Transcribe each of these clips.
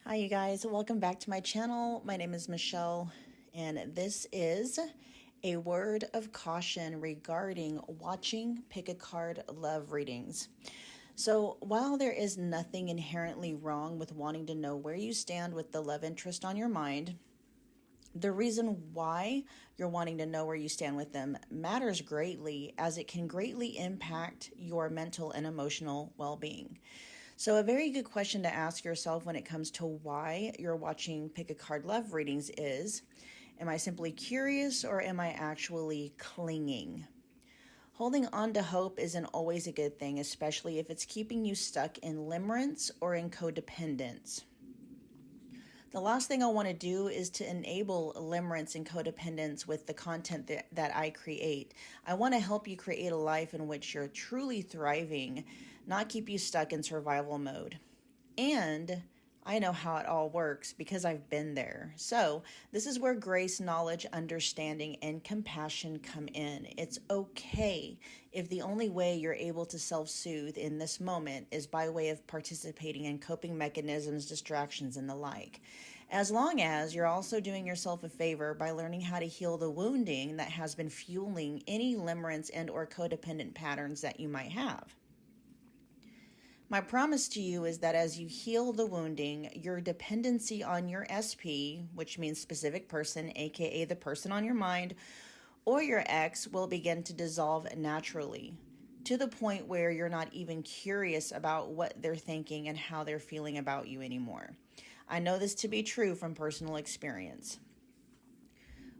Hi you guys, welcome back to my channel. My name is Michelle and this is a word of caution regarding watching pick a card love readings. So while there is nothing inherently wrong with wanting to know where you stand with the love interest on your mind, the reason why you're wanting to know where you stand with them matters greatly, as it can greatly impact your mental and emotional well-being. So a very good question to ask yourself when it comes to why you're watching pick a card love readings is, am I simply curious or am I actually clinging? Holding on to hope isn't always a good thing, especially if it's keeping you stuck in limerence or in codependence. The last thing I want to do is to enable limerence and codependence with the content that I create. I want to help you create a life in which you're truly thriving, not keep you stuck in survival mode. And I know how it all works because I've been there. So this is where grace, knowledge, understanding, and compassion come in. It's okay if the only way you're able to self-soothe in this moment is by way of participating in coping mechanisms, distractions, and the like. As long as you're also doing yourself a favor by learning how to heal the wounding that has been fueling any limerence and or codependent patterns that you might have. My promise to you is that as you heal the wounding, your dependency on your SP, which means specific person, aka the person on your mind, or your ex, will begin to dissolve naturally, to the point where you're not even curious about what they're thinking and how they're feeling about you anymore. I know this to be true from personal experience.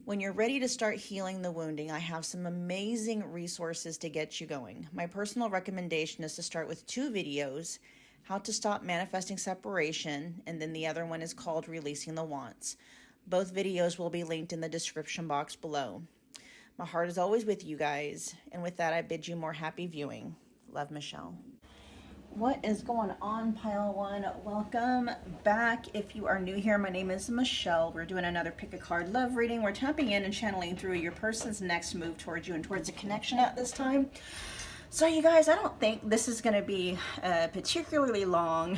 When you're ready to start healing the wounding, I have some amazing resources to get you going. My personal recommendation is to start with 2 videos, how to stop manifesting separation, and then the other one is called Releasing the Wants. Both videos will be linked in the description box below. My heart is always with you guys, and with that I bid you more happy viewing. Love, Michelle. What is going on, Pile One? Welcome back. If you are new here, my name is Michelle. We're doing another pick a card love reading. We're tapping in and channeling through your person's next move towards you and towards a connection at this time. So you guys, I don't think this is going to be a particularly long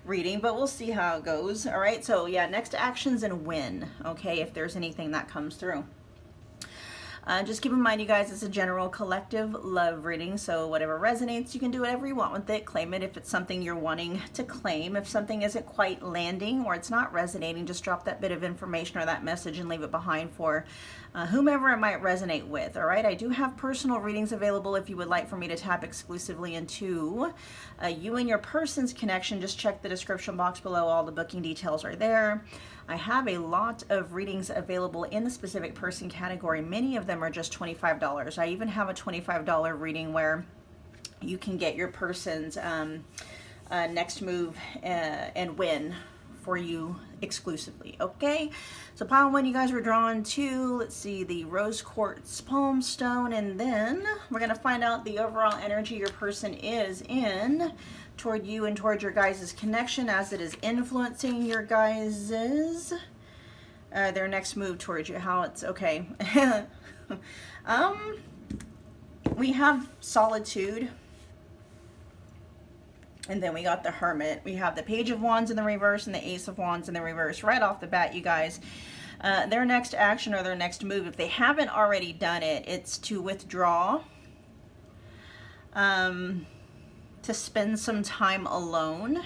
reading, but we'll see how it goes. All right, so yeah, next actions and when, okay, if there's anything that comes through. Just keep in mind, you guys, it's a general collective love reading, so whatever resonates, you can do whatever you want with it. Claim it if it's something you're wanting to claim. If something isn't quite landing or it's not resonating, just drop that bit of information or that message and leave it behind for whomever it might resonate with. All right, I do have personal readings available if you would like for me to tap exclusively into you and your person's connection. Just check the description box below. All the booking details are there. I have a lot of readings available in the specific person category. Many of them are just $25. I even have a $25 reading where you can get your person's next move and win for you exclusively. Okay, so pile 1, you guys were drawn to, let's see, the rose quartz palm stone, and then we're going to find out the overall energy your person is in toward you and toward your guys' connection, as it is influencing your guys' their next move towards you, how it's okay. We have solitude, and then we got the Hermit. We have the Page of Wands in the reverse and the Ace of Wands in the reverse. Right off the bat, you guys, their next action or their next move, if they haven't already done it, it's to withdraw, to spend some time alone,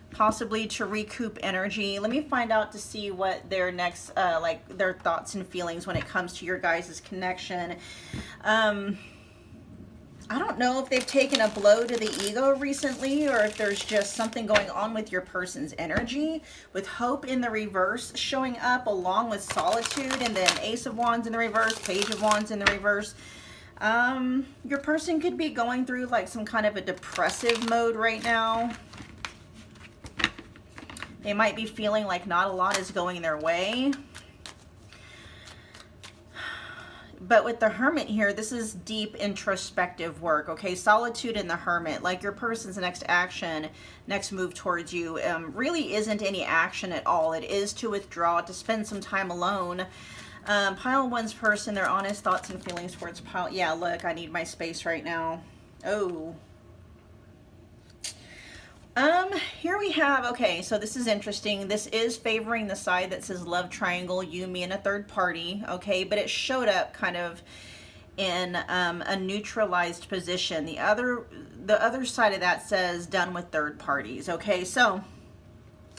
possibly to recoup energy. Let me find out to see what their next, like their thoughts and feelings when it comes to your guys' connection. I don't know if they've taken a blow to the ego recently, or if there's just something going on with your person's energy, with hope in the reverse showing up along with solitude, and then Ace of Wands in the reverse, Page of Wands in the reverse. Your person could be going through like some kind of a depressive mode right now. They might be feeling like not a lot is going their way. But with the Hermit here, this is deep introspective work, okay? Solitude and the Hermit, like your person's next action, next move towards you, really isn't any action at all. It is to withdraw, to spend some time alone. Pile 1's person, their honest thoughts and feelings towards pile. Yeah, look, I need my space right now. Oh. Here we have, okay, so this is interesting. This is favoring the side that says love triangle, you, me, and a third party, okay, but it showed up kind of in a neutralized position. The other side of that says done with third parties, okay? So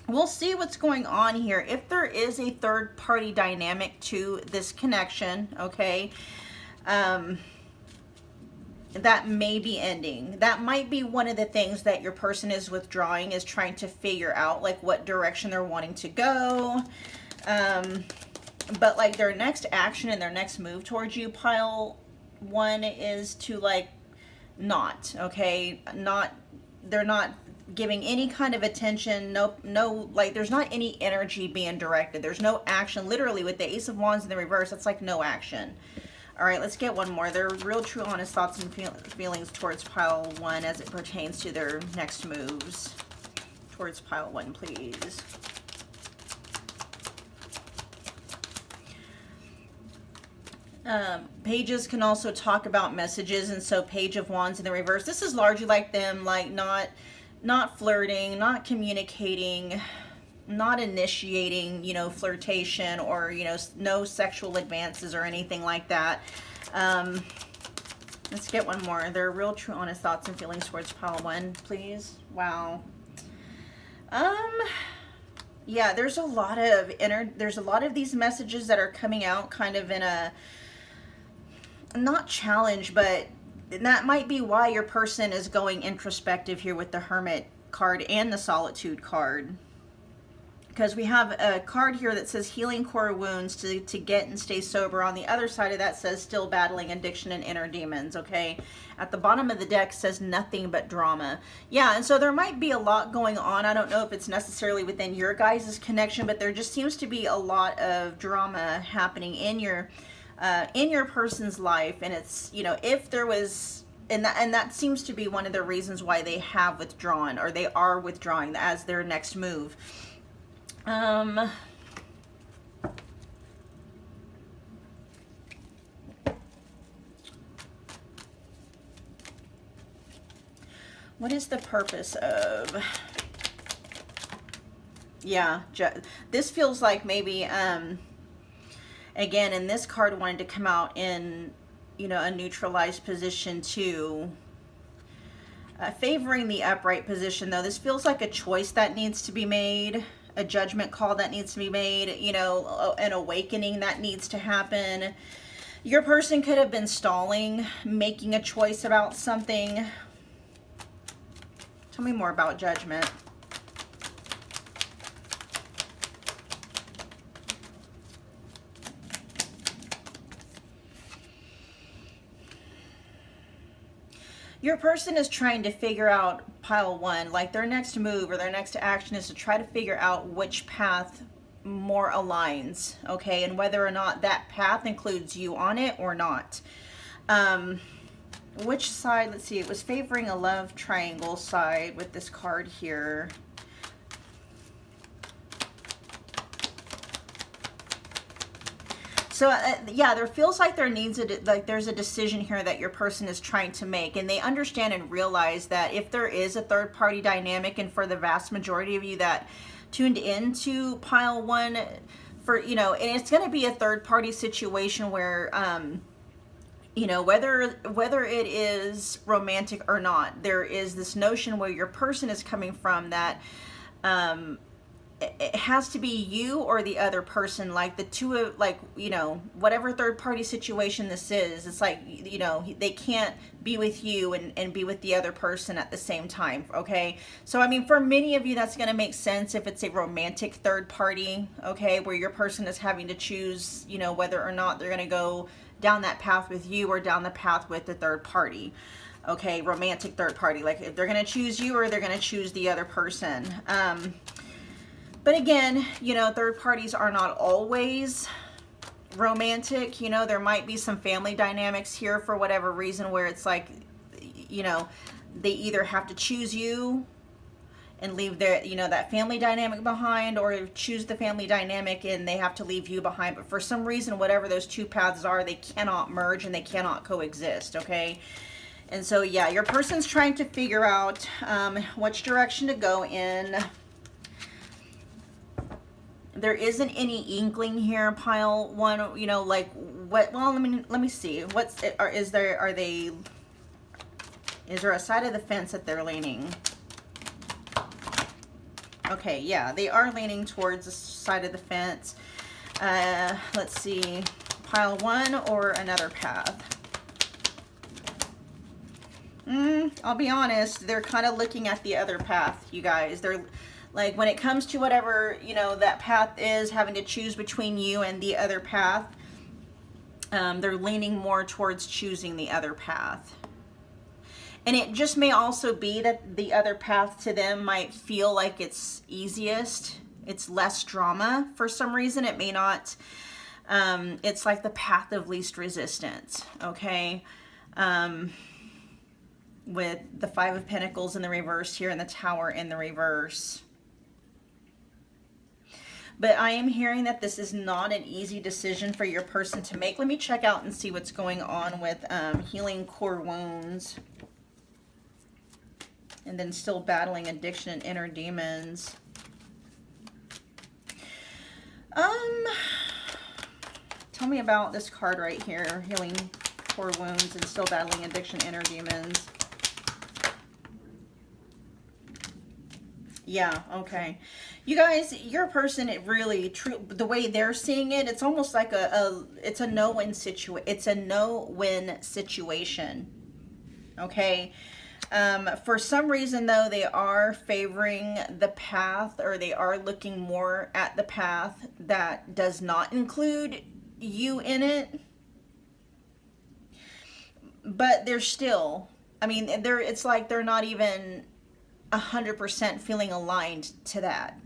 we'll see what's going on here. If there is a third party dynamic to this connection, okay, that may be ending. That might be one of the things that your person is withdrawing, is trying to figure out like what direction they're wanting to go. But like their next action and their next move towards you, pile one, is to like not, okay, not, they're not giving any kind of attention. No, like there's not any energy being directed. There's no action. Literally with the Ace of Wands in the reverse, it's like no action. All right, let's get one more. Their real, true, honest thoughts and feelings towards pile one as it pertains to their next moves. Towards pile one, please. Pages can also talk about messages, and so Page of Wands in the reverse. This is largely like them, like not flirting, not communicating, not initiating, you know, flirtation, or, you know, no sexual advances or anything like that. Let's get one more. Their real, true, honest thoughts and feelings towards pile one, please. Wow. Yeah, there's a lot of these messages that are coming out kind of in a, not challenge, but that might be why your person is going introspective here with the Hermit card and the Solitude card. Because we have a card here that says healing core wounds to get and stay sober. On the other side of that says still battling addiction and inner demons, okay? At the bottom of the deck says nothing but drama. Yeah, and so there might be a lot going on. I don't know if it's necessarily within your guys' connection, but there just seems to be a lot of drama happening in your person's life. And it's, you know, if there was, and that seems to be one of the reasons why they have withdrawn, or they are withdrawing as their next move. What is the purpose of, yeah, this feels like maybe, again, and this card wanted to come out in, you know, a neutralized position too. Favoring the upright position, though. This feels like a choice that needs to be made, a judgment call that needs to be made, you know, an awakening that needs to happen. Your person could have been stalling, making a choice about something. Tell me more about Judgment. Your person is trying to figure out, pile one, like their next move or their next action is to try to figure out which path more aligns, okay, and whether or not that path includes you on it or not. Which side, let's see, it was favoring a love triangle side with this card here. So yeah, there feels like there's a decision here that your person is trying to make, and they understand and realize that if there is a third party dynamic, and for the vast majority of you that tuned into pile one, for, you know, and it's going to be a third party situation where, you know, whether it is romantic or not, there is this notion where your person is coming from that, it has to be you or the other person, like the two of, like, you know, whatever third party situation this is, it's like, you know, they can't be with you and be with the other person at the same time, okay? So, I mean, for many of you, that's going to make sense if it's a romantic third party, okay, where your person is having to choose, you know, whether or not they're going to go down that path with you or down the path with the third party, okay? Romantic third party, like if they're going to choose you or they're going to choose the other person. But again, you know, third parties are not always romantic. You know, there might be some family dynamics here for whatever reason where it's like, you know, they either have to choose you and leave their, you know, that family dynamic behind, or choose the family dynamic and they have to leave you behind. But for some reason, whatever those two paths are, they cannot merge and they cannot coexist, okay? And so, yeah, your person's trying to figure out which direction to go in. There isn't any inkling here, pile one, you know, like what, well, let me see. What's it, is there a side of the fence that they're leaning? Okay, yeah, they are leaning towards the side of the fence. Let's see, pile one or another path. I'll be honest, they're kind of looking at the other path, you guys. They're like, when it comes to whatever, you know, that path is, having to choose between you and the other path, they're leaning more towards choosing the other path. And it just may also be that the other path to them might feel like it's easiest. It's less drama for some reason. It may not. It's like the path of least resistance, okay? With the Five of Pentacles in the reverse here and the Tower in the reverse. But I am hearing that this is not an easy decision for your person to make. Let me check out and see what's going on with healing core wounds. And then still battling addiction and inner demons. Tell me about this card right here. Healing core wounds and still battling addiction, inner demons. Yeah, okay. You guys, your person, it really, the way they're seeing it, it's almost like it's a no-win situation. It's a no-win situation. Okay. For some reason, though, they are favoring the path, or they are looking more at the path that does not include you in it. But they're still, I mean, it's like they're not even 100% feeling aligned to that.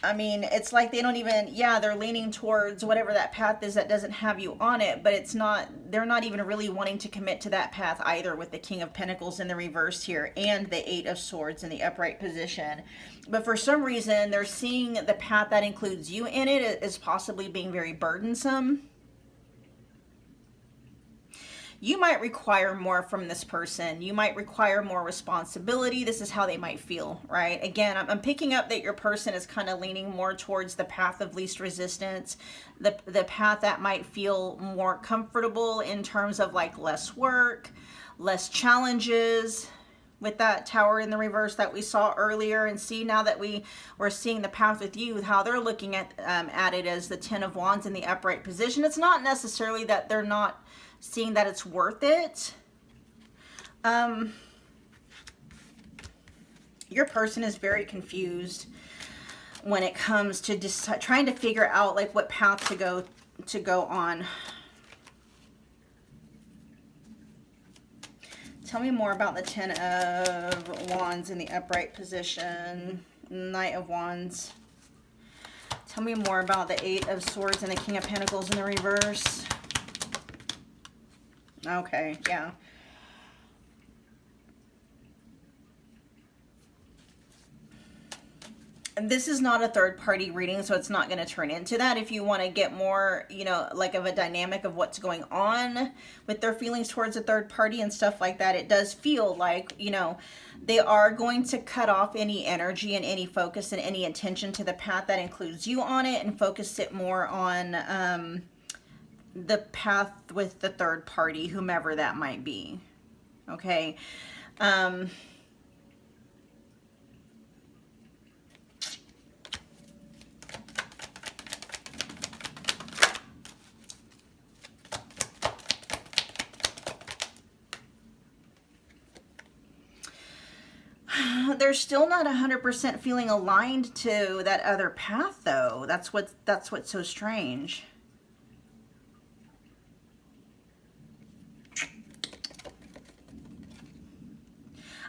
I mean, it's like they don't even, yeah, they're leaning towards whatever that path is that doesn't have you on it, but it's not, they're not even really wanting to commit to that path either, with the King of Pentacles in the reverse here and the Eight of Swords in the upright position. But for some reason, they're seeing the path that includes you in it as possibly being very burdensome. You might require more from this person. You might require more responsibility. This is how they might feel, right? Again, I'm picking up that your person is kind of leaning more towards the path of least resistance, the path that might feel more comfortable in terms of like less work, less challenges, with that Tower in the reverse that we saw earlier. And see, now that we're seeing the path with you, how they're looking at it as the Ten of Wands in the upright position. It's not necessarily that they're not seeing that it's worth it. Your person is very confused when it comes to trying to figure out like what path to go on. Tell me more about the Ten of Wands in the upright position, Knight of Wands. Tell me more about the Eight of Swords and the King of Pentacles in the reverse. Okay, yeah. And this is not a third party reading, so it's not going to turn into that. If you want to get more, you know, like of a dynamic of what's going on with their feelings towards a third party and stuff like that, it does feel like, you know, they are going to cut off any energy and any focus and any attention to the path that includes you on it, and focus it more on the path with the third party, whomever that might be. Okay. They're still not 100% feeling aligned to that other path, though. That's what's so strange.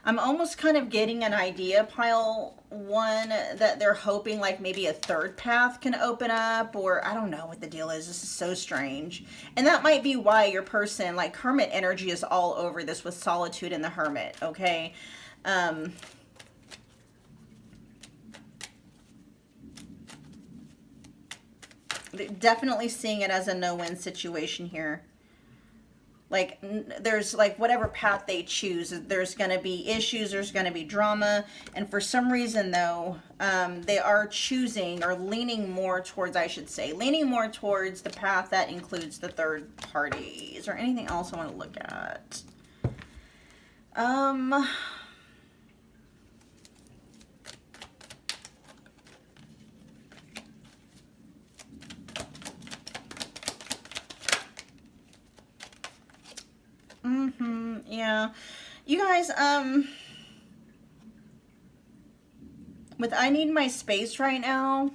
I'm almost kind of getting an idea, pile one, that they're hoping like maybe a third path can open up, or I don't know what the deal is. This is so strange. And that might be why your person, like Hermit energy, is all over this with Solitude and the Hermit, okay? definitely seeing it as a no-win situation here. Like, there's like whatever path they choose, there's going to be issues, there's going to be drama. And for some reason, though, they are choosing or leaning more towards, I should say, leaning more towards the path that includes the third party. Is there anything else I want to look at? Yeah. You guys, with I need my space right now,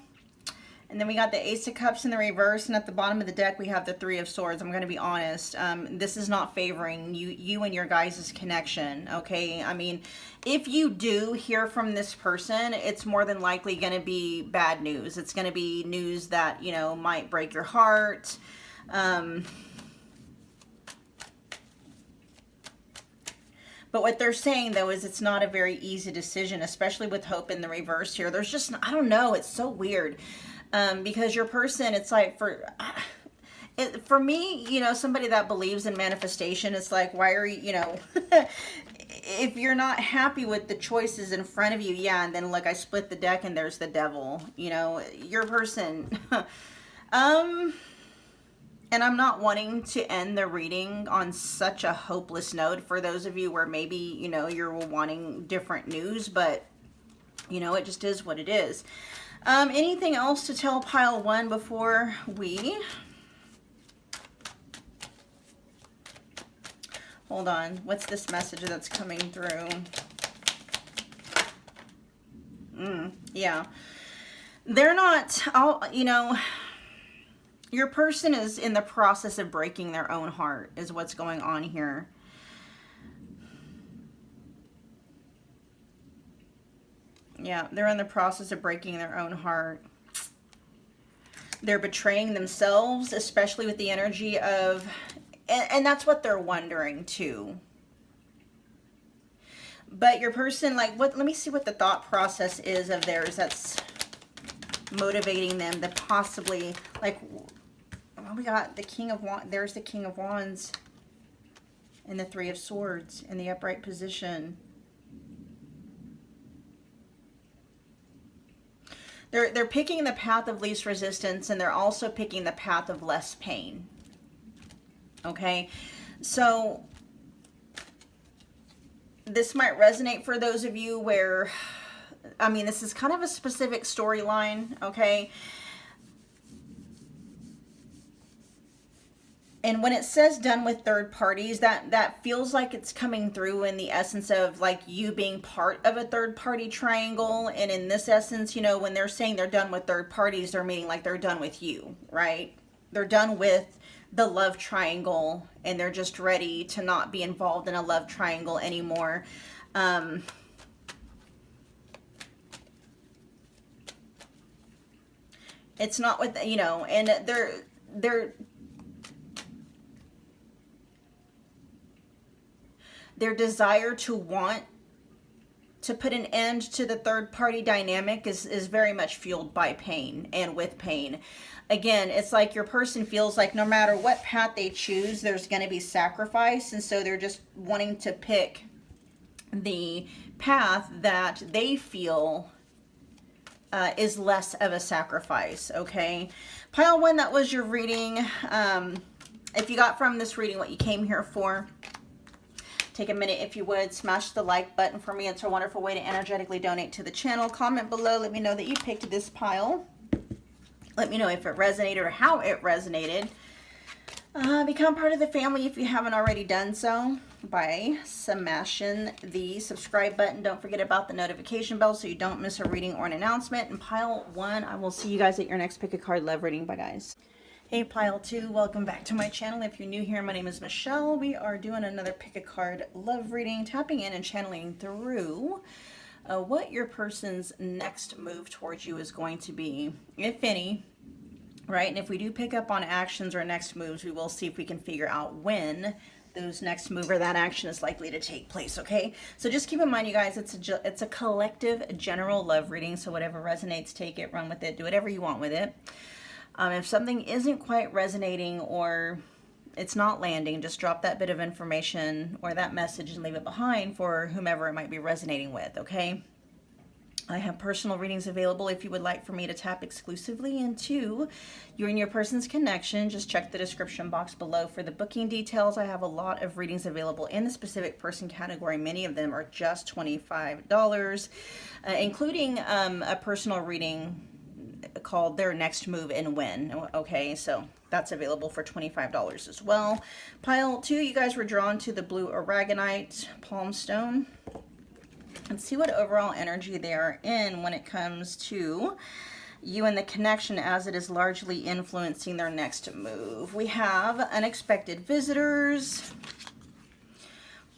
and then we got the Ace of Cups in the reverse, and at the bottom of the deck we have the Three of Swords. I'm going to be honest, this is not favoring you and your guys' connection, okay? I mean, if you do hear from this person, it's more than likely going to be bad news. It's going to be news that, you know, might break your heart. But what they're saying, though, is it's not a very easy decision, especially with hope in the reverse here. There's just, I don't know, it's so weird. Because your person, it's like, for me, you know, somebody that believes in manifestation, it's like, why are you, you know, if you're not happy with the choices in front of you, yeah, and then, like, I split the deck and there's the devil, you know, your person, and I'm not wanting to end the reading on such a hopeless note for those of you where maybe, you know, you're wanting different news, but, you know, it just is what it is. Anything else to tell pile one before we... Hold on. What's this message that's coming through? Yeah. They're not, you know... Your person is in the process of breaking their own heart, is what's going on here. Yeah, they're in the process of breaking their own heart. They're betraying themselves, especially with the energy of... And that's what they're wondering, too. But your person, like, what? Let me see what the thought process is of theirs that's motivating them to possibly, like... Oh, we got the King of Wands. There's the King of Wands and the Three of Swords in the upright position. They're picking the path of least resistance, and they're also picking the path of less pain. Okay, so this might resonate for those of you where, I mean, this is kind of a specific storyline, okay? And when it says done with third parties, that feels like it's coming through in the essence of like you being part of a third party triangle. And in this essence, you know, when they're saying they're done with third parties, they're meaning like they're done with you, right? They're done with the love triangle and they're just ready to not be involved in a love triangle anymore. It's not with, you know, and their desire to want to put an end to the third party dynamic is very much fueled by pain and with pain. Again, it's like your person feels like no matter what path they choose, there's going to be sacrifice. And so they're just wanting to pick the path that they feel is less of a sacrifice. Okay. Pile one, that was your reading. If you got from this reading what you came here for, take a minute, if you would, smash the like button for me. It's a wonderful way to energetically donate to the channel. Comment below. Let me know that you picked this pile. Let me know if it resonated or how it resonated. Become part of the family if you haven't already done so by smashing the subscribe button. Don't forget about the notification bell so you don't miss a reading or an announcement. And pile one, I will see you guys at your next pick a card love reading. Bye, guys. Hey, pile two, welcome back to my channel. If you're new here, my name is Michelle. We are doing another pick a card love reading, tapping in and channeling through what your person's next move towards you is going to be, if any, right? And if we do pick up on actions or next moves, we will see if we can figure out when those next move or that action is likely to take place, okay? So just keep in mind, you guys, it's a collective general love reading, so whatever resonates, take it, run with it, do whatever you want with it. If something isn't quite resonating or it's not landing, just drop that bit of information or that message and leave it behind for whomever it might be resonating with, okay? I have personal readings available if you would like for me to tap exclusively into you and your person's connection. Just check the description box below for the booking details. I have a lot of readings available in the specific person category. Many of them are just $25, including a personal reading called Their Next Move and When. Okay, so that's available for $25 as well. Pile 2, you guys were drawn to the blue Aragonite palm stone. Let's see what overall energy they are in when it comes to you and the connection, as it is largely influencing their next move. We have unexpected visitors.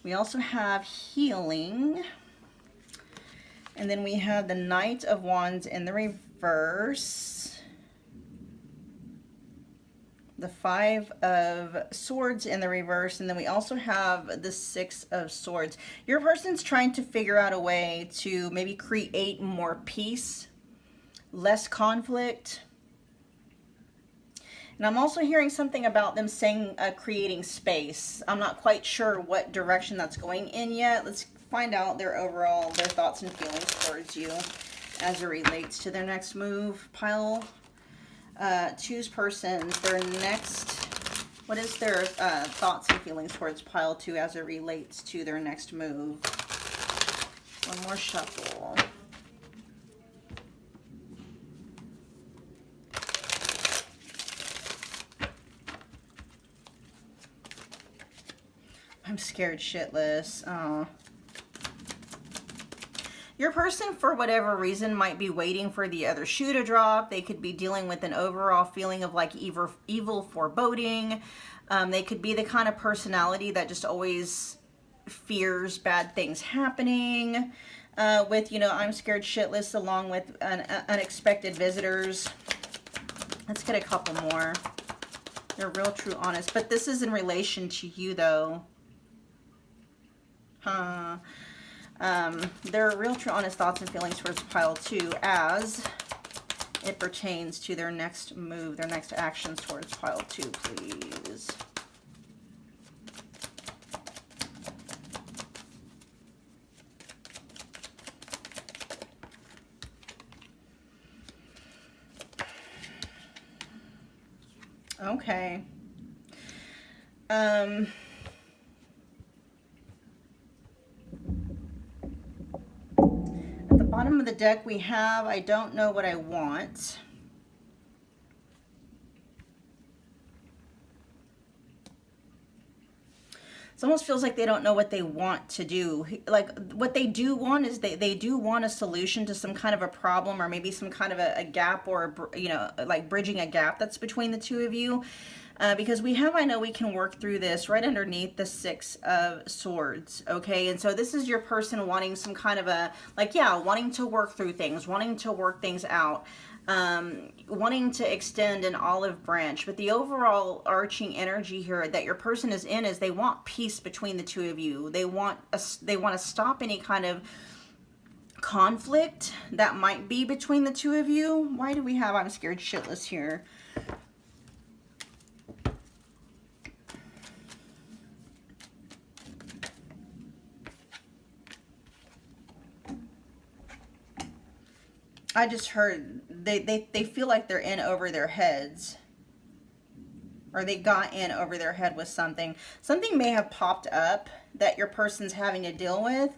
We also have healing. And then we have the Knight of Wands in the reverse. The Five of Swords in the reverse, and then we also have the Six of Swords. Your person's trying to figure out a way to maybe create more peace, less conflict. And I'm also hearing something about them saying creating space. I'm not quite sure what direction that's going in yet. Let's find out their thoughts and feelings towards you as it relates to their next move. Pile 2's person, what is their thoughts and feelings towards pile 2 as it relates to their next move? One more shuffle. I'm scared shitless. Oh. Your person, for whatever reason, might be waiting for the other shoe to drop. They could be dealing with an overall feeling of like evil foreboding. They could be the kind of personality that just always fears bad things happening. With, you know, I'm scared shitless, along with unexpected visitors. Let's get a couple more. They're real, true, honest. But this is in relation to you, though. Huh. Their real, true, honest thoughts and feelings towards pile 2 as it pertains to their next move, their next actions towards pile 2, please. Okay. Bottom of the deck we have, I don't know what I want. It almost feels like they don't know what they want to do. Like, what they do want is they do want a solution to some kind of a problem, or maybe some kind of a gap, or, you know, like bridging a gap that's between the two of you. Because we have, I know we can work through this right underneath the Six of Swords, okay? And so this is your person wanting some kind of a, like, yeah, wanting to work through things, wanting to work things out, wanting to extend an olive branch. But the overall arching energy here that your person is in is they want peace between the two of you. They want to stop any kind of conflict that might be between the two of you. Why do we have I'm scared shitless here? I just heard they feel like they're in over their heads. Or they got in over their head with something. Something may have popped up that your person's having to deal with.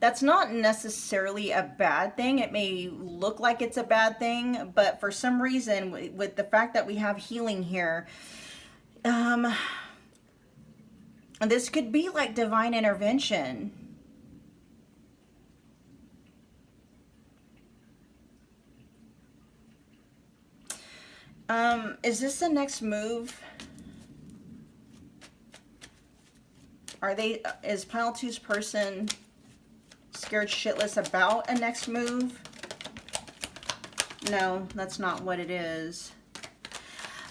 That's not necessarily a bad thing. It may look like it's a bad thing, but for some reason, with the fact that we have healing here, this could be like divine intervention. Is this the next move? Is pile 2's person scared shitless about a next move? No, that's not what it is.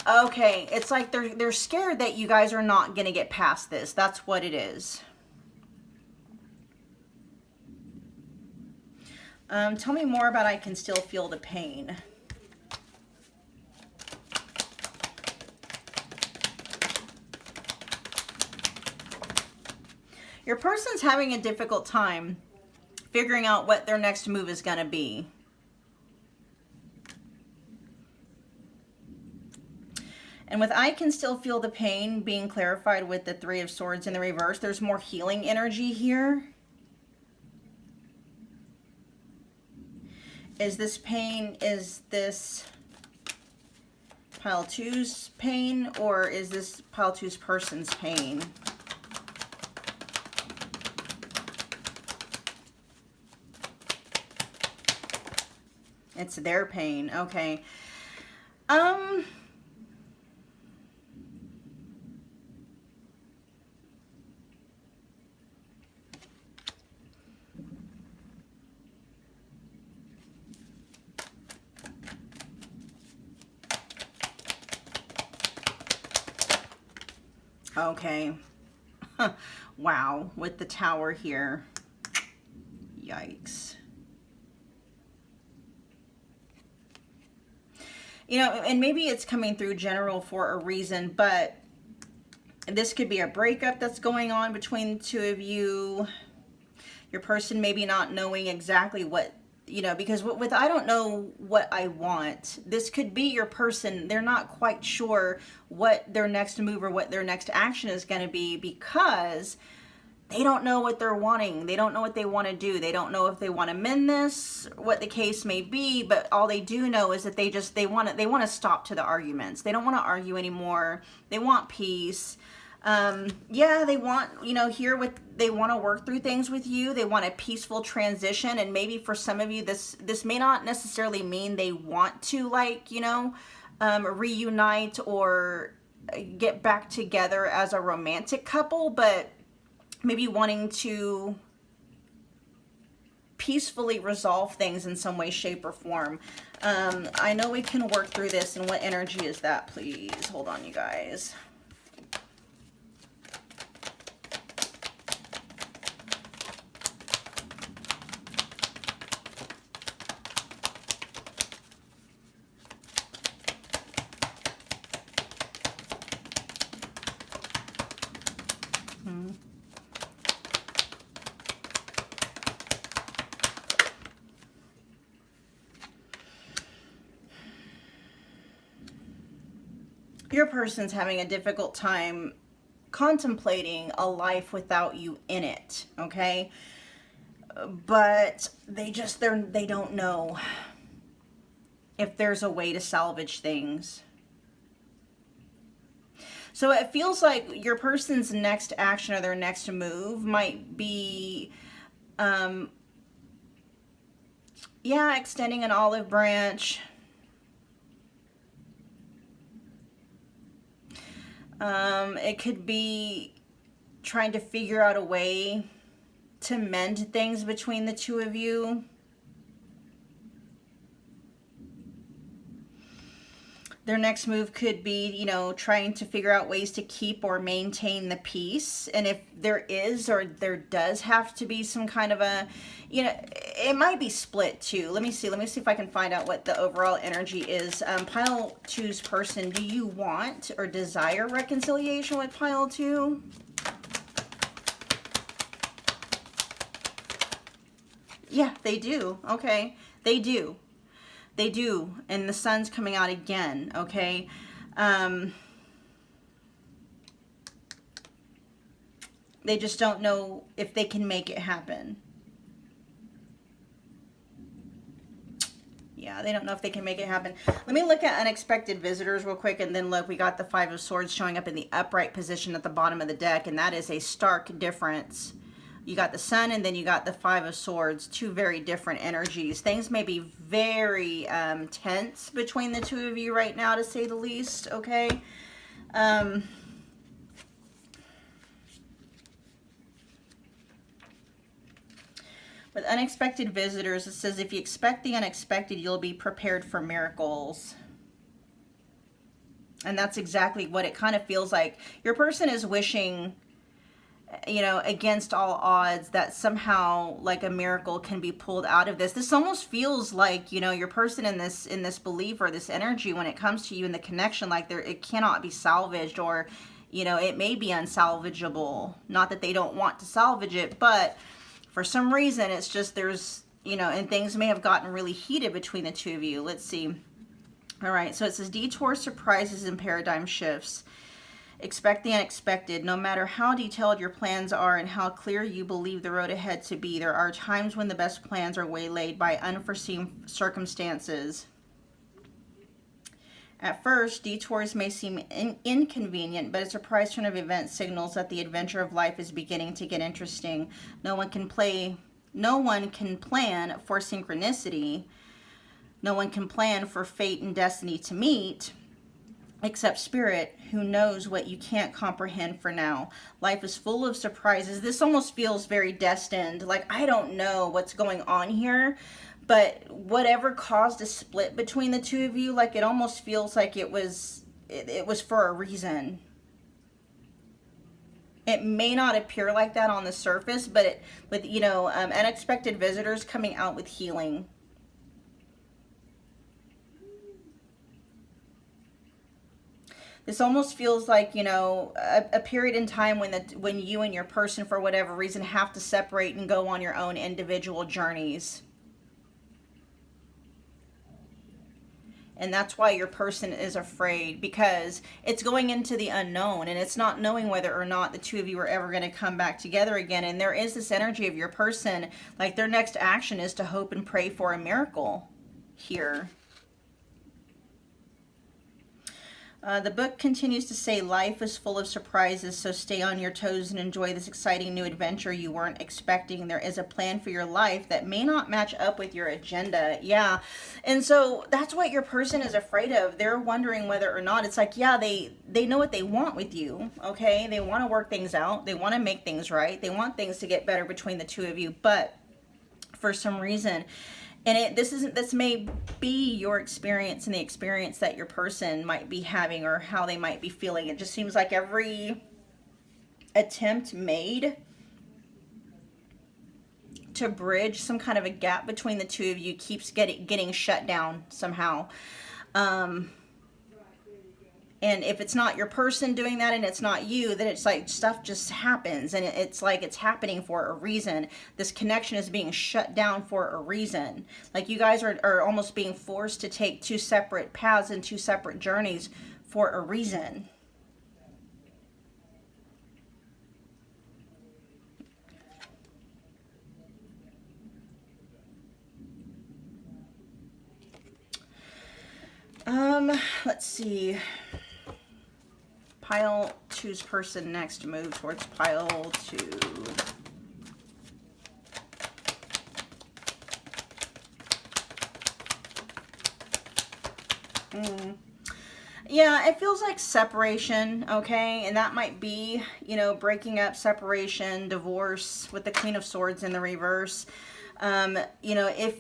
Okay, it's like they're scared that you guys are not going to get past this. That's what it is. Tell me more about I can still feel the pain. Your person's having a difficult time figuring out what their next move is going to be. And with I can still feel the pain being clarified with the Three of Swords in the reverse, there's more healing energy here. Is this pain, is this pile two's pain, or is this pile two's person's pain? It's their pain. Okay. Okay. Wow, with the Tower here. Yikes. You know, and maybe it's coming through general for a reason, but this could be a breakup that's going on between the two of you. Your person maybe not knowing exactly what, you know, because with I don't know what I want, this could be your person. They're not quite sure what their next move or what their next action is going to be, because they don't know what they're wanting. They don't know what they want to do. They don't know if they want to mend this, what the case may be, but all they do know is that they want to stop to the arguments. They don't want to argue anymore. They want peace. Yeah, they want, you know, they want to work through things with you. They want a peaceful transition. And maybe for some of you, this may not necessarily mean they want to, like, you know, reunite or get back together as a romantic couple, but maybe wanting to peacefully resolve things in some way, shape, or form. I know we can work through this. And what energy is that, please? Hold on, you guys. Your person's having a difficult time contemplating a life without you in it, okay? But they don't know if there's a way to salvage things. So it feels like your person's next action or their next move might be, yeah, extending an olive branch. It could be trying to figure out a way to mend things between the two of you. Their next move could be, you know, trying to figure out ways to keep or maintain the peace. And if there is, or there does have to be some kind of a, you know, it might be split too. Let me see if I can find out what the overall energy is. Pile two's person, do you want or desire reconciliation with pile two? Yeah, they do. Okay, they do. They do, and the sun's coming out again, okay? They just don't know if they can make it happen. Yeah, they don't know if they can make it happen. Let me look at unexpected visitors real quick, and then look, we got the Five of Swords showing up in the upright position at the bottom of the deck, and that is a stark difference. You got the Sun, and then you got the Five of Swords, two very different energies. Things may be very tense between the two of you right now, to say the least, okay? With unexpected visitors, it says, if you expect the unexpected, you'll be prepared for miracles. And that's exactly what it kind of feels like. Your person is wishing, you know, against all odds, that somehow like a miracle can be pulled out of this. This almost feels like, you know, your person in this belief or this energy, when it comes to you in the connection, like it cannot be salvaged, or You know, it may be unsalvageable. Not that they don't want to salvage it, but for some reason, it's just there's, you know, and things may have gotten really heated between the two of you. Let's see. All right, so it says detours, surprises, and paradigm shifts. Expect the unexpected. No matter how detailed your plans are and how clear you believe the road ahead to be, there are times when the best plans are waylaid by unforeseen circumstances. At first, detours may seem inconvenient, but a surprise turn of events signals that the adventure of life is beginning to get interesting. No one can plan for synchronicity. No one can plan for fate and destiny to meet, except spirit, who knows what you can't comprehend for now. Life is full of surprises. This almost feels very destined. Like, I don't know what's going on here, but whatever caused a split between the two of you, like, it almost feels like it was for a reason. It may not appear like that on the surface, but with, you know, unexpected visitors coming out with healing. This almost feels like, you know, a period in time when you and your person, for whatever reason, have to separate and go on your own individual journeys. And that's why your person is afraid, because it's going into the unknown, and it's not knowing whether or not the two of you are ever going to come back together again. And there is this energy of your person, like their next action is to hope and pray for a miracle here. The book continues to say life is full of surprises, so stay on your toes and enjoy this exciting new adventure you weren't expecting. There is a plan for your life that may not match up with your agenda. Yeah. And so that's what your person is afraid of. They're wondering whether or not, it's like, yeah, they know what they want with you. Okay. They want to work things out. They want to make things right. They want things to get better between the two of you. But for some reason, and this may be your experience and the experience that your person might be having or how they might be feeling. It just seems like every attempt made to bridge some kind of a gap between the two of you keeps getting shut down somehow. And if it's not your person doing that and it's not you, then it's like stuff just happens, and it's like it's happening for a reason. This connection is being shut down for a reason. Like you guys are almost being forced to take two separate paths and two separate journeys for a reason. Let's see. Pile 2's person next, move towards pile 2. Yeah, it feels like separation, okay? And that might be, you know, breaking up, separation, divorce with the Queen of Swords in the reverse. You know,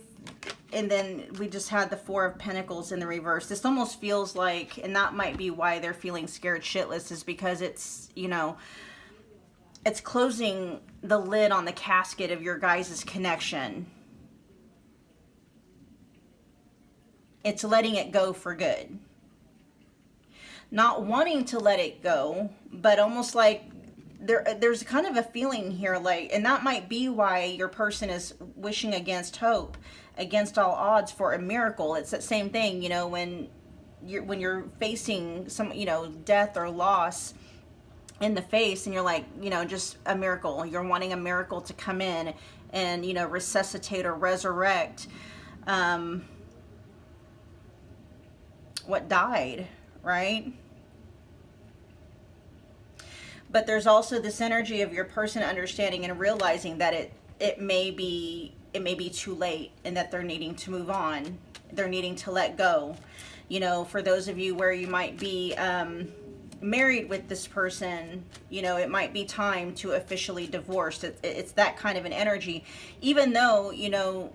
and then we just had the Four of Pentacles in the reverse. This almost feels like, and that might be why they're feeling scared shitless, is because it's, you know, it's closing the lid on the casket of your guys' connection. It's letting it go for good. Not wanting to let it go, but almost like there's kind of a feeling here, like, and that might be why your person is wishing against hope, against all odds for a miracle. It's that same thing, you know, when you're facing some, you know, death or loss in the face, and you're like, you know, just a miracle. You're wanting a miracle to come in and, you know, resuscitate or resurrect what died, right? But there's also this energy of your person understanding and realizing that it may be too late, and that they're needing to move on. They're needing to let go. You know, for those of you where you might be married with this person, you know, it might be time to officially divorce. It's that kind of an energy. Even though, you know,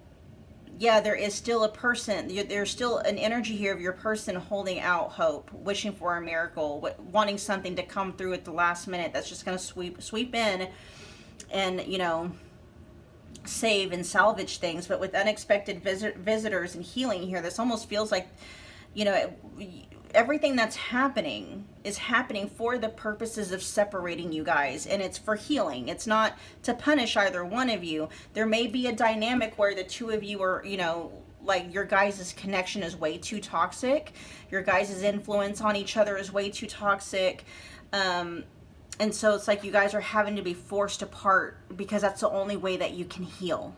yeah, there is still a person, there's still an energy here of your person holding out hope, wishing for a miracle, wanting something to come through at the last minute that's just going to sweep in and, you know, save and salvage things. But with unexpected visitors and healing here, this almost feels like, you know, everything that's happening is happening for the purposes of separating you guys, and it's for healing. It's not to punish either one of you. There may be a dynamic where the two of you are, you know, like your guys' connection is way too toxic. Your guys' influence on each other is way too toxic. And so it's like you guys are having to be forced apart because that's the only way that you can heal.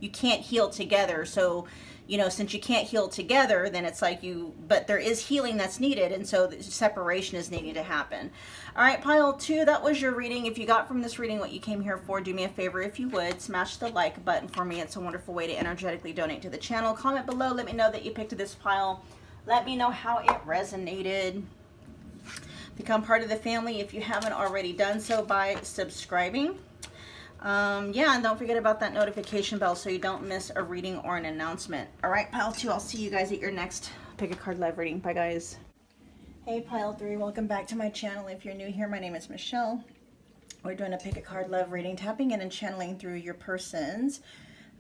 You can't heal together. So, you know, since you can't heal together, then it's like but there is healing that's needed. And so the separation is needing to happen. All right, pile 2, that was your reading. If you got from this reading what you came here for, do me a favor if you would, smash the like button for me. It's a wonderful way to energetically donate to the channel. Comment below, let me know that you picked this pile. Let me know how it resonated. Become part of the family if you haven't already done so by subscribing. Yeah, and don't forget about that notification bell so you don't miss a reading or an announcement. All right, pile 2, I'll see you guys at your next Pick a Card Live reading. Bye, guys. Hey, pile 3, welcome back to my channel. If you're new here, my name is Michelle. We're doing a Pick a Card Love reading, tapping in and channeling through your person's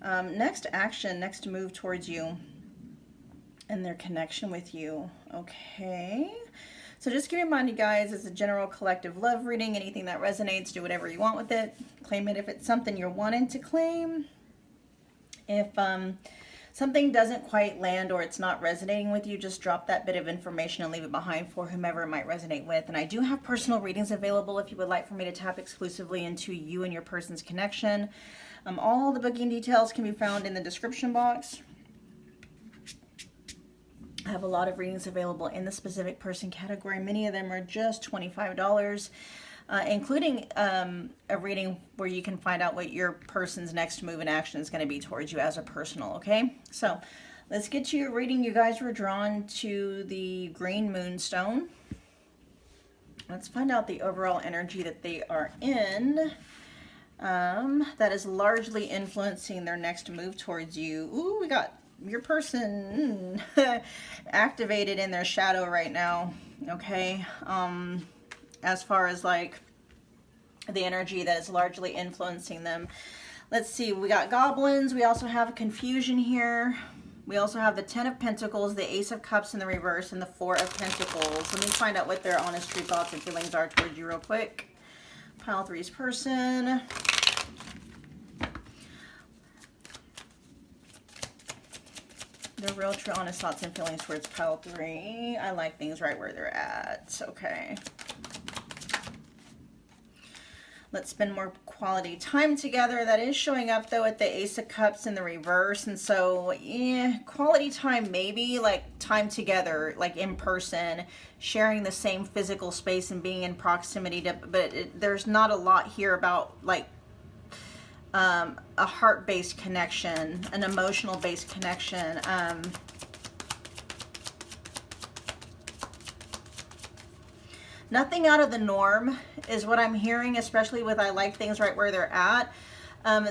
next action, next move towards you, and their connection with you. Okay. So just keep in mind, you guys, it's a general collective love reading. Anything that resonates, do whatever you want with it. Claim it if it's something you're wanting to claim. If something doesn't quite land or it's not resonating with you, just drop that bit of information and leave it behind for whomever it might resonate with. And I do have personal readings available if you would like for me to tap exclusively into you and your person's connection. All the booking details can be found in the description box. I have a lot of readings available in the specific person category. Many of them are just $25, including a reading where you can find out what your person's next move and action is going to be towards you as a personal, okay? So let's get to your reading. You guys were drawn to the green Moonstone. Let's find out the overall energy that they are in that is largely influencing their next move towards you. Ooh, we got your person activated in their shadow right now, okay? As far as like the energy that is largely influencing them. Let's see, we got goblins. We also have confusion here. We also have the 10 of Pentacles, the Ace of Cups in the reverse, and the 4 of Pentacles. Let me find out what their honest, true thoughts and feelings are towards you real quick. Pile 3's person. Their real, true, honest thoughts and feelings towards pile 3. I like things right where they're at. Okay. Let's spend more quality time together. That is showing up, though, at the Ace of Cups in the reverse. And so, yeah, quality time maybe, like time together, like in person, sharing the same physical space and being in proximity to, but there's not a lot here about, like, a heart-based connection, an emotional-based connection. Nothing out of the norm is what I'm hearing, especially with I like things right where they're at.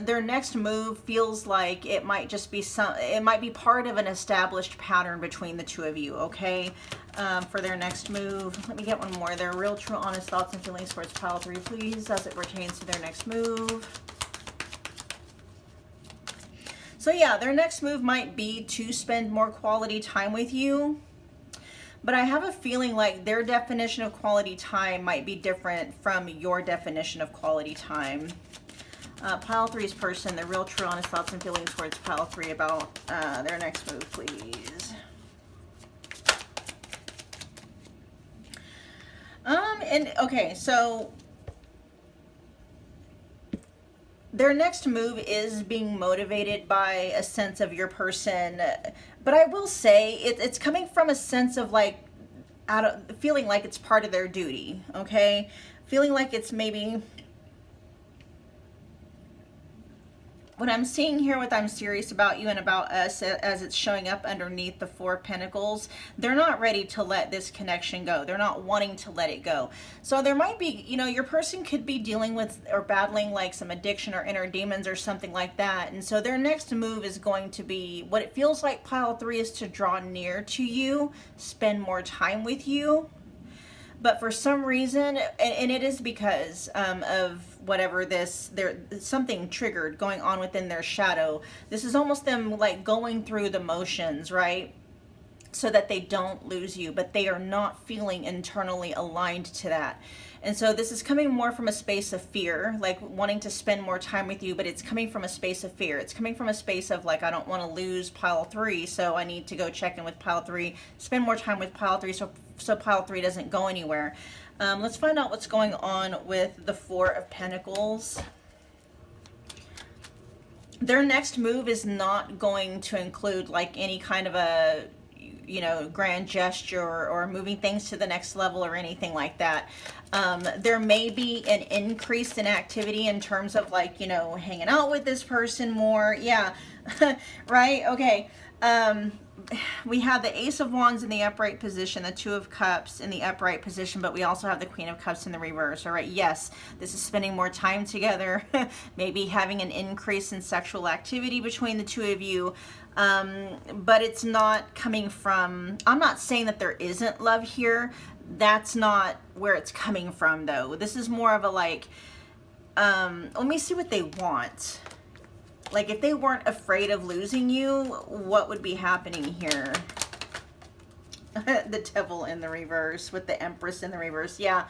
Their next move feels like it might just be it might be part of an established pattern between the two of you, okay? For their next move. Let me get one more. Their real, true, honest thoughts and feelings towards pile 3, please, as it pertains to their next move. So yeah, their next move might be to spend more quality time with you. But I have a feeling like their definition of quality time might be different from your definition of quality time. Pile 3's person, their real, true, honest thoughts and feelings towards pile 3 about their next move, please. And okay, so their next move is being motivated by a sense of your person, but I will say it's coming from a sense of like feeling like it's part of their duty, okay? Feeling like it's maybe what I'm seeing here with I'm serious about you and about us, as it's showing up underneath the 4 of Pentacles, they're not ready to let this connection go. They're not wanting to let it go. So there might be, you know, your person could be dealing with or battling like some addiction or inner demons or something like that. And so their next move is going to be, what it feels like pile 3 is to draw near to you, spend more time with you. But for some reason, and it is because of whatever there's something triggered going on within their shadow. This is almost them like going through the motions, right? so that they don't lose you, but they are not feeling internally aligned to that. And so this is coming more from a space of fear, like wanting to spend more time with you, but it's coming from a space of fear. It's coming from a space of like, I don't want to lose pile 3, so I need to go check in with pile 3, spend more time with pile 3 so pile 3 doesn't go anywhere. Let's find out what's going on with the Four of Pentacles. Their next move is not going to include like any kind of a, you know, grand gesture or moving things to the next level or anything like that. There may be an increase in activity in terms of like, you know, hanging out with this person more. Yeah, right? Okay. We have the Ace of Wands in the upright position, the Two of Cups in the upright position, but we also have the Queen of Cups in the reverse. All right, yes, this is spending more time together, maybe having an increase in sexual activity between the two of you, but it's not coming from, I'm not saying that there isn't love here. That's not where it's coming from, though. This is more of a like, let me see what they want. Like, if they weren't afraid of losing you, what would be happening here? The Devil in the reverse with the Empress in the reverse. Yeah.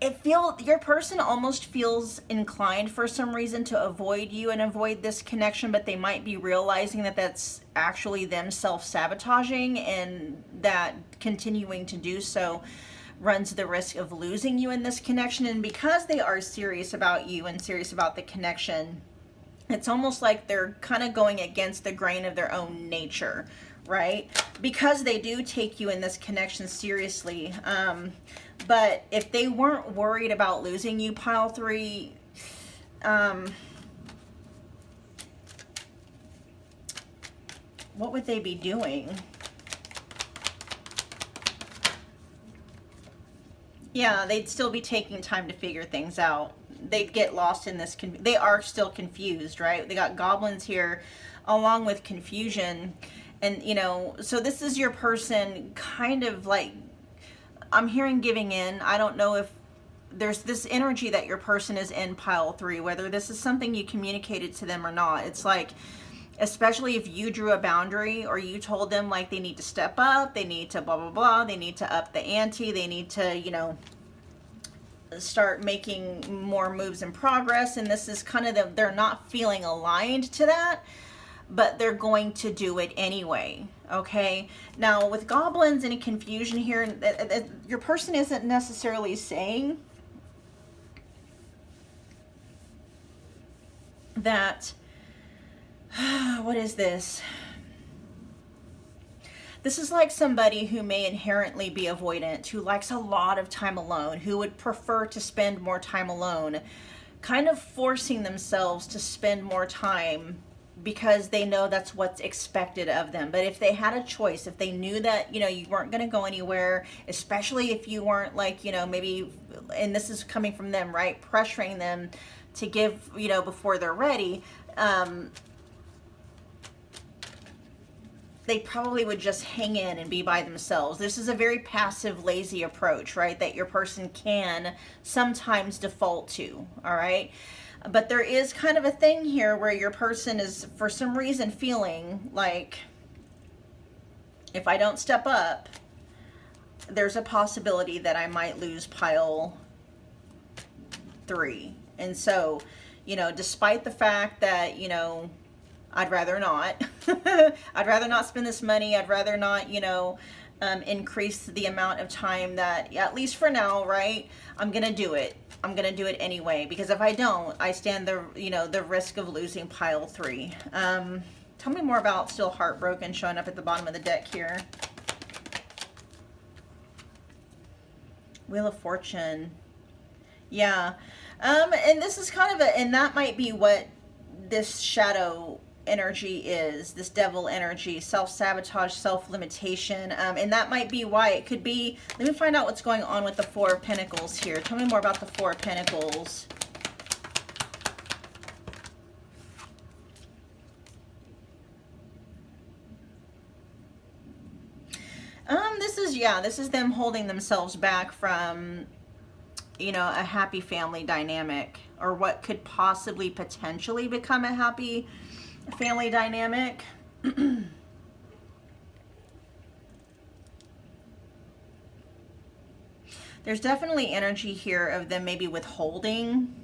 Your person almost feels inclined for some reason to avoid you and avoid this connection, but they might be realizing that that's actually them self-sabotaging, and that continuing to do so runs the risk of losing you in this connection. And because they are serious about you and serious about the connection, it's almost like they're kind of going against the grain of their own nature, right? Because they do take you in this connection seriously. But if they weren't worried about losing you, pile 3, what would they be doing? Yeah, they'd still be taking time to figure things out. They'd get lost in this. They are still confused, right? They got goblins here along with confusion. And, you know, so this is your person kind of like, I'm hearing giving in. I don't know if there's this energy that your person is in pile 3, whether this is something you communicated to them or not. It's like, especially if you drew a boundary or you told them like they need to step up, they need to blah, blah, blah, they need to up the ante, they need to, you know, start making more moves in progress. And this is kind of they're not feeling aligned to that, but they're going to do it anyway. Okay. Now with goblins and confusion here, your person isn't necessarily saying that, what is this? This is like somebody who may inherently be avoidant, who likes a lot of time alone, who would prefer to spend more time alone, kind of forcing themselves to spend more time because they know that's what's expected of them. But if they had a choice, if they knew that, you know, you weren't going to go anywhere, especially if you weren't like, you know, maybe, and this is coming from them, right? Pressuring them to give, you know, before they're ready, they probably would just hang in and be by themselves. This is a very passive, lazy approach, right? That your person can sometimes default to, all right? But there is kind of a thing here where your person is, for some reason, feeling like, if I don't step up, there's a possibility that I might lose pile 3. And so, you know, despite the fact that, you know, I'd rather not. I'd rather not spend this money. I'd rather not, you know, increase the amount of time that, at least for now, right? I'm going to do it. I'm going to do it anyway, because if I don't, I stand the, you know, the risk of losing pile 3. Tell me more about still heartbroken showing up at the bottom of the deck here. Wheel of Fortune. Yeah. And this is kind of a, and that might be what this shadow energy is, this devil energy, self-sabotage, self-limitation, and that might be why it could be. Let me find out what's going on with the Four of Pentacles here. Tell me more about the Four of Pentacles. This is them holding themselves back from, you know, a happy family dynamic, or what could possibly potentially become a happy family dynamic. There's definitely energy here of them maybe withholding.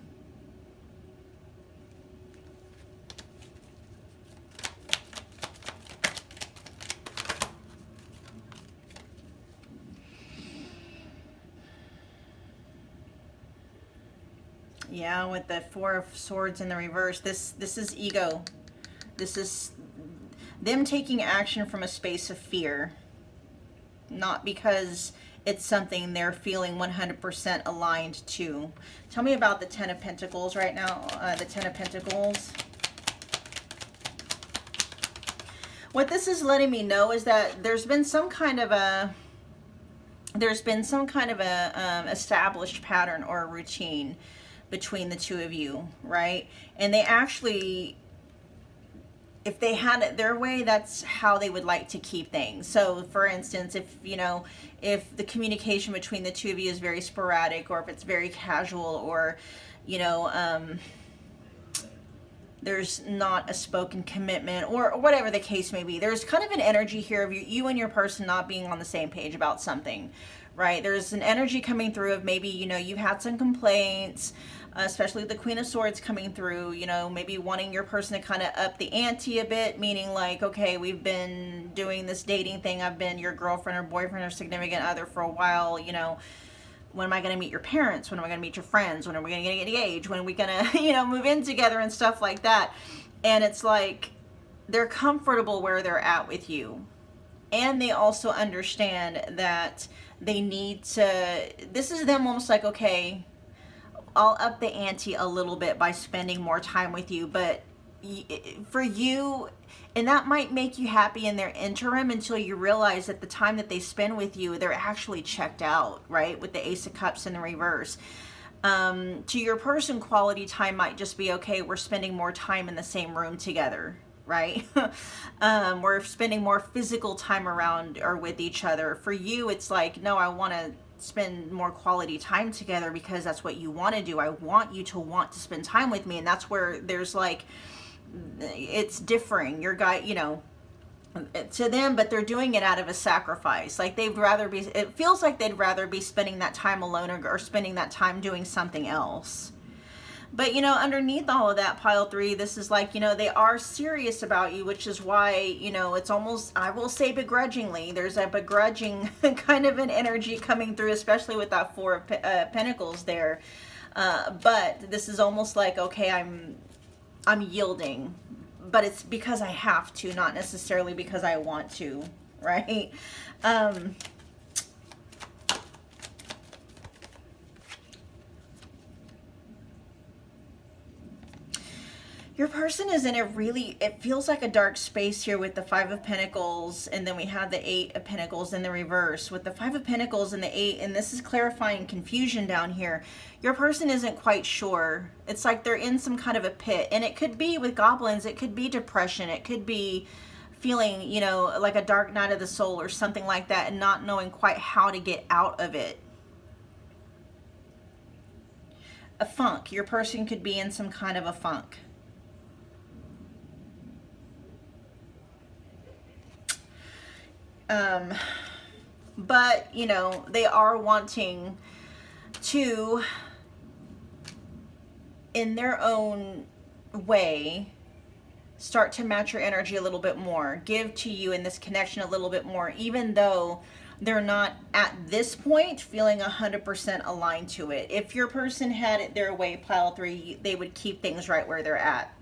Yeah, with the Four of Swords in the reverse, this is ego. This is them taking action from a space of fear, not because it's something they're feeling 100% aligned to. Tell me about the Ten of Pentacles right now. The Ten of Pentacles. What this is letting me know is that there's been some kind of a established pattern or a routine between the two of you, right? And they actually, if they had it their way, that's how they would like to keep things. So for instance, if if the communication between the two of you is very sporadic, or if it's very casual, or there's not a spoken commitment, or whatever the case may be, there's kind of an energy here of you and your person not being on the same page about something, right? There's an energy coming through of maybe, you've had some complaints, especially the Queen of Swords coming through, maybe wanting your person to kind of up the ante a bit, meaning like, okay, we've been doing this dating thing. I've been your girlfriend or boyfriend or significant other for a while, when am I going to meet your parents? When am I going to meet your friends? When are we going to get engaged? When are we going to, move in together and stuff like that? And it's like, they're comfortable where they're at with you. And they also understand that they need to, this is them almost like, okay, I'll up the ante a little bit by spending more time with you. But for you, and that might make you happy in their interim until you realize that the time that they spend with you, they're actually checked out, right? With the Ace of Cups in the reverse. To your person, quality time might just be, okay, we're spending more time in the same room together, right? We're spending more physical time around or with each other. For you, it's like, no, I want to spend more quality time together because that's what you want to do. I want you to want to spend time with me. And that's where there's like, it's differing. Your guy, to them, but they're doing it out of a sacrifice. Like they'd rather be, it feels like they'd rather be spending that time alone, or spending that time doing something else. But underneath all of that, pile 3, this is like, they are serious about you, which is why, it's almost, I will say begrudgingly, there's a begrudging kind of an energy coming through, especially with that Four of Pentacles there. But this is almost like, okay, I'm yielding, but it's because I have to, not necessarily because I want to, right? Your person is in a really, it feels like a dark space here with the Five of Pentacles, and then we have the Eight of Pentacles in the reverse. With the Five of Pentacles and the Eight, and this is clarifying confusion down here. Your person isn't quite sure. It's like they're in some kind of a pit, and it could be with goblins, it could be depression, it could be feeling, like a dark night of the soul or something like that, and not knowing quite how to get out of it. A funk. Your person could be in some kind of a funk. But, they are wanting to, in their own way, start to match your energy a little bit more, give to you in this connection a little bit more, even though they're not at this point feeling 100% aligned to it. If your person had it their way, pile 3, they would keep things right where they're at.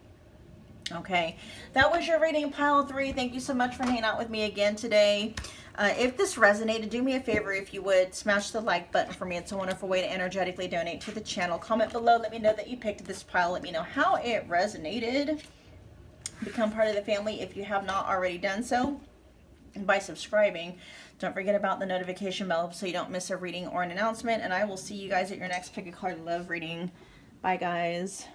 Okay, that was your reading, pile 3. Thank you so much for hanging out with me again today. If this resonated, do me a favor, if you would, smash the like button for me. It's a wonderful way to energetically donate to the channel. Comment below, let me know that you picked this pile. Let me know how it resonated. Become part of the family if you have not already done so. And by subscribing, don't forget about the notification bell so you don't miss a reading or an announcement. And I will see you guys at your next Pick a Card Love reading. Bye, guys.